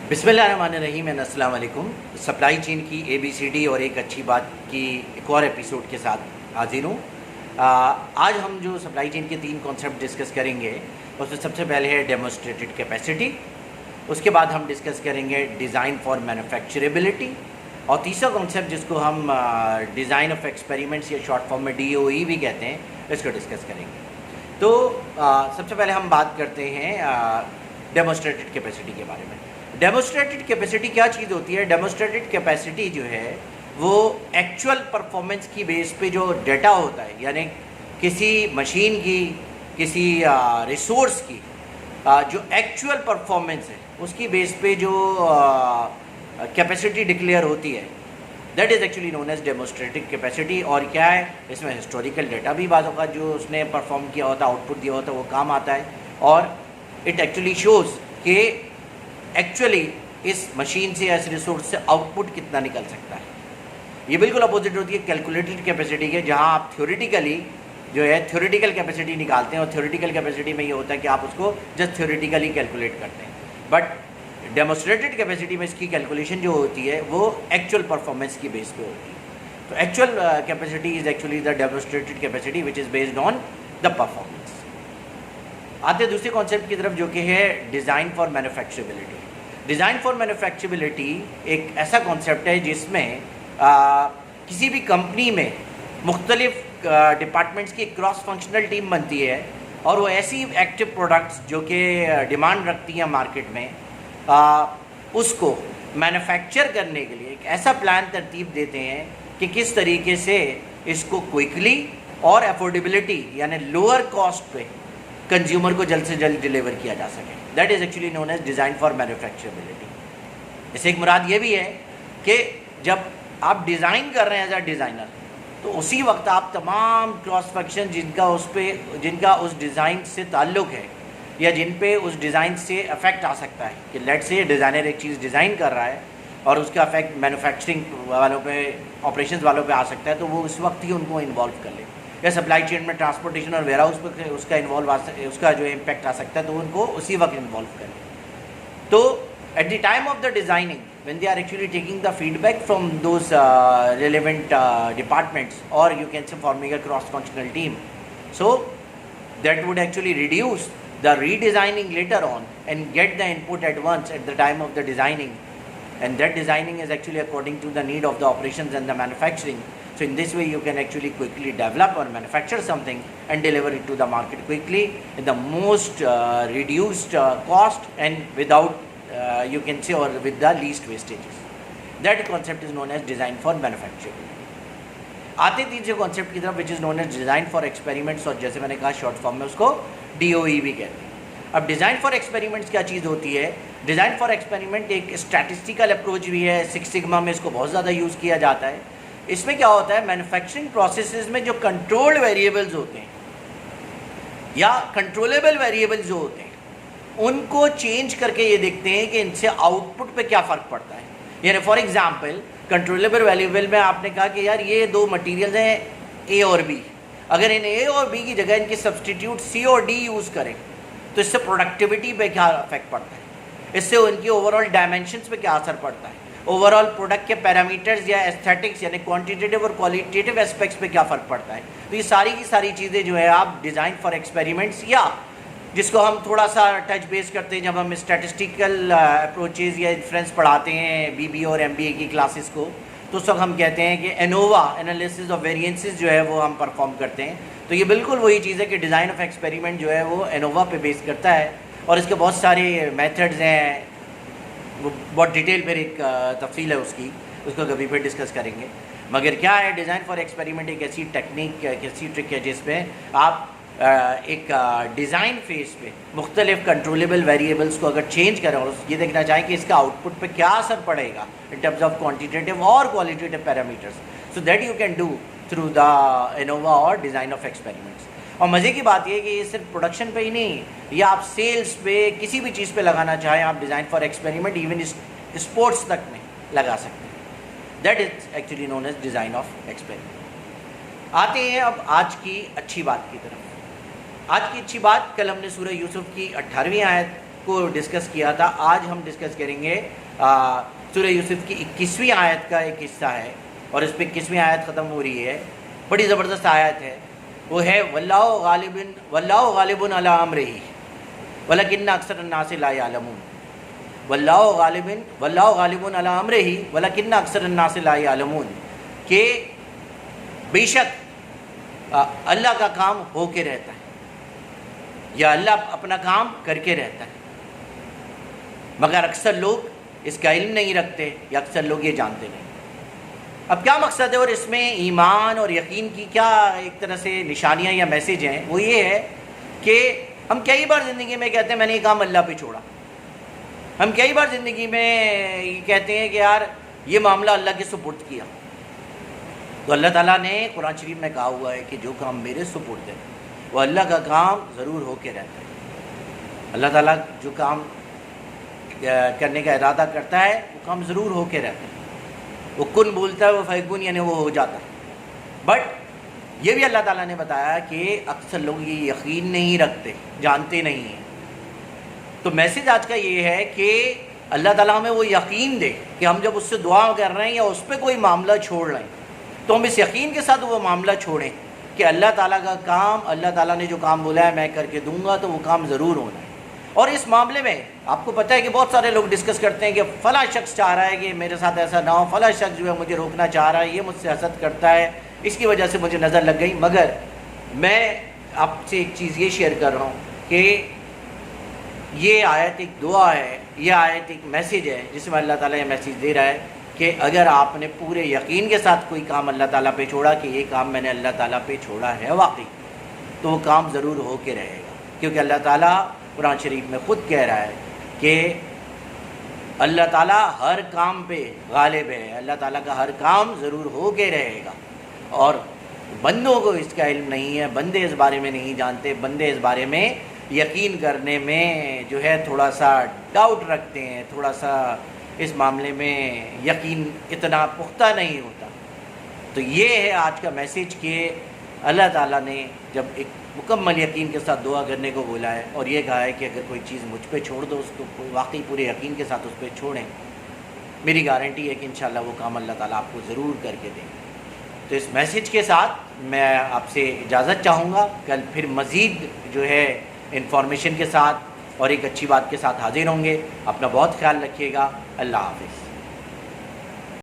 بسم اللہ الرحمن الرحیم السلام علیکم. سپلائی چین کی ABCD اور ایک اچھی بات کی ایک اور ایپیسوڈ کے ساتھ حاضر ہوں. آج ہم جو سپلائی چین کے 3 کانسیپٹ ڈسکس کریں گے اس میں سب سے پہلے ہے ڈیمونسٹریٹڈ کیپیسٹی. اس کے بعد ہم ڈسکس کریں گے ڈیزائن فار مینوفیکچریبلٹی, اور تیسرا کانسیپٹ جس کو ہم ڈیزائن آف ایکسپیریمنٹس یا شارٹ فارم میں DOE بھی کہتے ہیں, اس کو ڈسکس کریں گے. تو سب سے پہلے ہم بات کرتے ہیں ڈیمونسٹریٹڈ کیپیسٹی کے بارے میں. ڈیمونسٹریٹڈ کیپیسٹی کیا چیز ہوتی ہے؟ ڈیمونسٹریٹڈ کیپیسٹی جو ہے وہ ایکچوئل پرفارمنس کی بیس پہ جو ڈیٹا ہوتا ہے, یعنی کسی مشین کی, کسی ریسورس کی جو ایکچوئل پرفارمنس ہے اس کی بیس پہ جو کیپیسٹی ڈکلیئر ہوتی ہے, that is actually known as demonstrated capacity. اور کیا ہے اس میں ہسٹوریکل ڈیٹا بھی بعض اوقات جو اس نے پرفارم کیا ہوتا ہے, آؤٹ پٹ دیا ہوتا ہے, وہ کام آتا ہے, اور اٹ ایکچولی شوز کہ ایکچولی اس مشین سے یا اس ریسورس سے آؤٹ پٹ کتنا نکل سکتا ہے. یہ بالکل اپوزٹ ہوتی ہے کیلکولیٹڈ کیپیسٹی کے, جہاں آپ تھیوریٹیکلی جو ہے تھیوریٹیکل کیپیسٹی نکالتے ہیں, اور تھیوریٹیکل کیپیسٹی میں یہ ہوتا ہے کہ آپ اس کو جسٹ تھیوریٹیکلی کیلکولیٹ کرتے ہیں. بٹ ڈیمونسٹریٹڈ کیپیسٹی میں اس کی کیلکولیشن جو ہوتی ہے وہ ایکچوئل پرفارمنس کی بیس پہ ہوتی ہے. تو actual capacity is actually the demonstrated capacity which is based on the performance. آتے دوسرے کانسیپٹ کی طرف جو کہ ہے ڈیزائن فار مینوفیکچریبلٹی. ڈیزائن فار مینوفیکچریبلٹی ایک ایسا کانسیپٹ ہے جس میں کسی بھی کمپنی میں مختلف ڈپارٹمنٹس کی کراس فنکشنل ٹیم بنتی ہے, اور وہ ایسی ایکٹیو پروڈکٹس جو کہ ڈیمانڈ رکھتی ہیں مارکیٹ میں, اس کو مینوفیکچر کرنے کے لیے ایک ایسا پلان ترتیب دیتے ہیں کہ کس طریقے سے اس کو کوئکلی اور افورڈیبلٹی یعنی لوور کاسٹ پہ کنزیومر کو جلد سے جلد ڈیلیور کیا جا سکے. That is actually known as design for manufacturability. اس سے ایک مراد یہ بھی ہے کہ جب آپ ڈیزائن کر رہے ہیں ایز اے ڈیزائنر, تو اسی وقت آپ تمام کراس فنکشن جن کا اس ڈیزائن سے تعلق ہے یا جن پہ اس ڈیزائن سے افیکٹ آ سکتا ہے, کہ لیٹ سے ڈیزائنر ایک چیز ڈیزائن کر رہا ہے اور اس کا افیکٹ مینوفیکچرنگ والوں پہ, آپریشنز والوں پہ آ سکتا ہے, تو وہ اس وقت ہی ان کو انوالو کر لے. یا سپلائی چین میں ٹرانسپورٹیشن اور ویئر ہاؤس پہ اس کا اس کا جو امپیکٹ آ سکتا ہے, تو ان کو اسی وقت انوالو کریں. تو at the time of the designing when they are actually taking the feedback from those relevant departments, or you can say forming a cross functional team, so that would actually reduce the redesigning later on and get the input at once at the time of the designing, and that designing is actually according to the need of the operations and the manufacturing. So in this way you can actually quickly develop or manufacture something and deliver it to the market quickly in the most reduced cost and without you can say or with the least wastages. That concept is known as design for manufacturing. آتے تیسرے concept کی طرف which is known as design for experiments, اور جیسے میں نے کہا short form میں اس کو DOE بھی کہتے ہیں. اب ڈیزائن فار ایکسپیریمنٹس کیا چیز ہوتی ہے؟ ڈیزائن فار ایکسپیریمنٹ ایک اسٹیٹسٹیکل اپروچ بھی ہے. 6 سگما میں اس کو بہت زیادہ یوز کیا جاتا ہے. اس میں کیا ہوتا ہے, مینوفیکچرنگ پروسیسز میں جو کنٹرولڈ ویریبلز ہوتے ہیں یا کنٹرولیبل ویریبلز جو ہوتے ہیں, ان کو چینج کر کے یہ دیکھتے ہیں کہ ان سے آؤٹ پٹ پہ کیا فرق پڑتا ہے. یعنی فار ایگزامپل کنٹرولیبل ویریبل میں آپ نے کہا کہ یار یہ 2 مٹیریلز ہیں A اور B, اگر ان A اور B کی جگہ ان کی سبسٹیٹیوٹ C اور D یوز کریں تو اس سے پروڈکٹیوٹی پہ کیا افیکٹ پڑتا ہے, اس سے ان کی اوور آل ڈائمینشنس پہ کیا اثر پڑتا ہے, اوور آل پروڈکٹ کے پیرامیٹرز یا ایستھیٹکس یعنی کوانٹیٹیو اور کوالٹیٹیو اسپیکٹس پہ کیا فرق پڑتا ہے. تو یہ ساری کی ساری چیزیں جو ہے آپ ڈیزائن فار ایکسپیریمنٹس, یا جس کو ہم تھوڑا سا ٹچ بیس کرتے ہیں جب ہم اسٹیٹسٹیکل اپروچز یا انفرنس پڑھاتے ہیں BBA اور MBA کی کلاسز کو, تو اس وقت ہم کہتے ہیں کہ انووا انالیسس آف ویریئنسز جو ہے وہ ہم پرفارم کرتے ہیں. تو یہ بالکل وہی چیز ہے کہ ڈیزائن آف ایکسپیریمنٹ جو ہے وہ انووا پہ بیس کرتا ہے, اور اس کے بہت سارے میتھڈز ہیں, وہ بہت ڈیٹیل پہ ایک تفصیل ہے اس کی, اس کو کبھی پھر ڈسکس کریں گے. مگر کیا ہے ڈیزائن فار ایکسپیریمنٹ ایک ایسی ٹیکنیک, ایک ایسی ٹرک ہے جس میں آپ ایک ڈیزائن فیز پہ مختلف کنٹرولیبل ویریبلس کو اگر چینج کریں اور یہ دیکھنا چاہیں کہ اس کا آؤٹ پٹ پہ کیا اثر پڑے گا ان ٹرمز آف کوانٹیٹیو اور qualitative parameters, so that you can do through the Innova اور ڈیزائن آف ایکسپیریمنٹس. اور مزے کی بات یہ ہے کہ یہ صرف پروڈکشن پہ ہی نہیں, یا آپ سیلس پہ کسی بھی چیز پہ لگانا چاہیں آپ design for experiment even sports تک میں لگا سکتے ہیں. That is actually known as design of experiment. آتے ہیں اب آج کی اچھی بات کی طرف. آج کی اچھی بات, کل ہم نے سورہ یوسف کی 18ویں آیت کو ڈسکس کیا تھا. آج ہم ڈسکس کریں گے سورہ یوسف کی 21ویں آیت کا ایک حصہ ہے, اور اس پہ 21ویں آیت ختم ہو رہی ہے. بڑی زبردست آیت ہے. وہ ہے واللہ غالب علی امرہ ولکن اکثر الناس لا یعلمون. واللہ غالب علی امرہ ولکن اکثر الناس لا یعلمون, کہ بے شک اللہ کا کام ہو کے رہتا ہے, یا اللہ اپنا کام کر کے رہتا ہے, مگر اکثر لوگ اس کا علم نہیں رکھتے, یا اکثر لوگ یہ جانتے نہیں. اب کیا مقصد ہے اور اس میں ایمان اور یقین کی کیا ایک طرح سے نشانیاں یا میسیج ہیں؟ وہ یہ ہے کہ ہم کئی بار زندگی میں کہتے ہیں میں نے یہ کام اللہ پہ چھوڑا. ہم کئی بار زندگی میں یہ کہتے ہیں کہ یار یہ معاملہ اللہ کے سپرد کیا. تو اللہ تعالیٰ نے قرآن شریف میں کہا ہوا ہے کہ جو کام میرے سپرد ہے وہ اللہ کا کام ضرور ہو کے رہتا ہے. اللہ تعالیٰ جو کام کرنے کا ارادہ کرتا ہے وہ کام ضرور ہو کے رہتا ہے. وہ کن بولتا ہے وہ فیکون, یعنی وہ ہو جاتا ہے. بٹ یہ بھی اللہ تعالیٰ نے بتایا کہ اکثر لوگ یہ یقین نہیں رکھتے, جانتے نہیں ہیں. تو میسیج آج کا یہ ہے کہ اللہ تعالیٰ ہمیں وہ یقین دے کہ ہم جب اس سے دعا کر رہے ہیں یا اس پہ کوئی معاملہ چھوڑ رہے ہیں تو ہم اس یقین کے ساتھ وہ معاملہ چھوڑیں کہ اللہ تعالیٰ کا کام, اللہ تعالیٰ نے جو کام بولا ہے میں کر کے دوں گا تو وہ کام ضرور ہونا ہے. اور اس معاملے میں آپ کو پتہ ہے کہ بہت سارے لوگ ڈسکس کرتے ہیں کہ فلاں شخص چاہ رہا ہے کہ میرے ساتھ ایسا نہ ہو, فلاں شخص جو ہے مجھے روکنا چاہ رہا ہے, یہ مجھ سے حسد کرتا ہے, اس کی وجہ سے مجھے نظر لگ گئی. مگر میں آپ سے ایک چیز یہ شیئر کر رہا ہوں کہ یہ آیت ایک دعا ہے, یہ آیت ایک میسیج ہے جس میں اللہ تعالیٰ یہ میسیج دے رہا ہے کہ اگر آپ نے پورے یقین کے ساتھ کوئی کام اللہ تعالیٰ پہ چھوڑا کہ یہ کام میں نے اللہ تعالیٰ پہ چھوڑا ہے واقعی, تو وہ کام ضرور ہو کے رہے گا. کیونکہ اللہ تعالیٰ قرآن شریف میں خود کہہ رہا ہے کہ اللہ تعالیٰ ہر کام پہ غالب ہے, اللہ تعالیٰ کا ہر کام ضرور ہو کے رہے گا. اور بندوں کو اس کا علم نہیں ہے, بندے اس بارے میں نہیں جانتے, بندے اس بارے میں یقین کرنے میں جو ہے تھوڑا سا ڈاؤٹ رکھتے ہیں, تھوڑا سا اس معاملے میں یقین اتنا پختہ نہیں ہوتا. تو یہ ہے آج کا میسیج کہ اللہ تعالیٰ نے جب ایک مکمل یقین کے ساتھ دعا کرنے کو بولا ہے اور یہ کہا ہے کہ اگر کوئی چیز مجھ پہ چھوڑ دو اس کو واقعی پورے یقین کے ساتھ اس پہ چھوڑیں, میری گارنٹی ہے کہ انشاءاللہ وہ کام اللہ تعالیٰ آپ کو ضرور کر کے دیں. تو اس میسیج کے ساتھ میں آپ سے اجازت چاہوں گا. کل پھر مزید جو ہے انفارمیشن کے ساتھ اور ایک اچھی بات کے ساتھ حاضر ہوں گے. اپنا بہت خیال رکھیے گا. اللہ حافظ.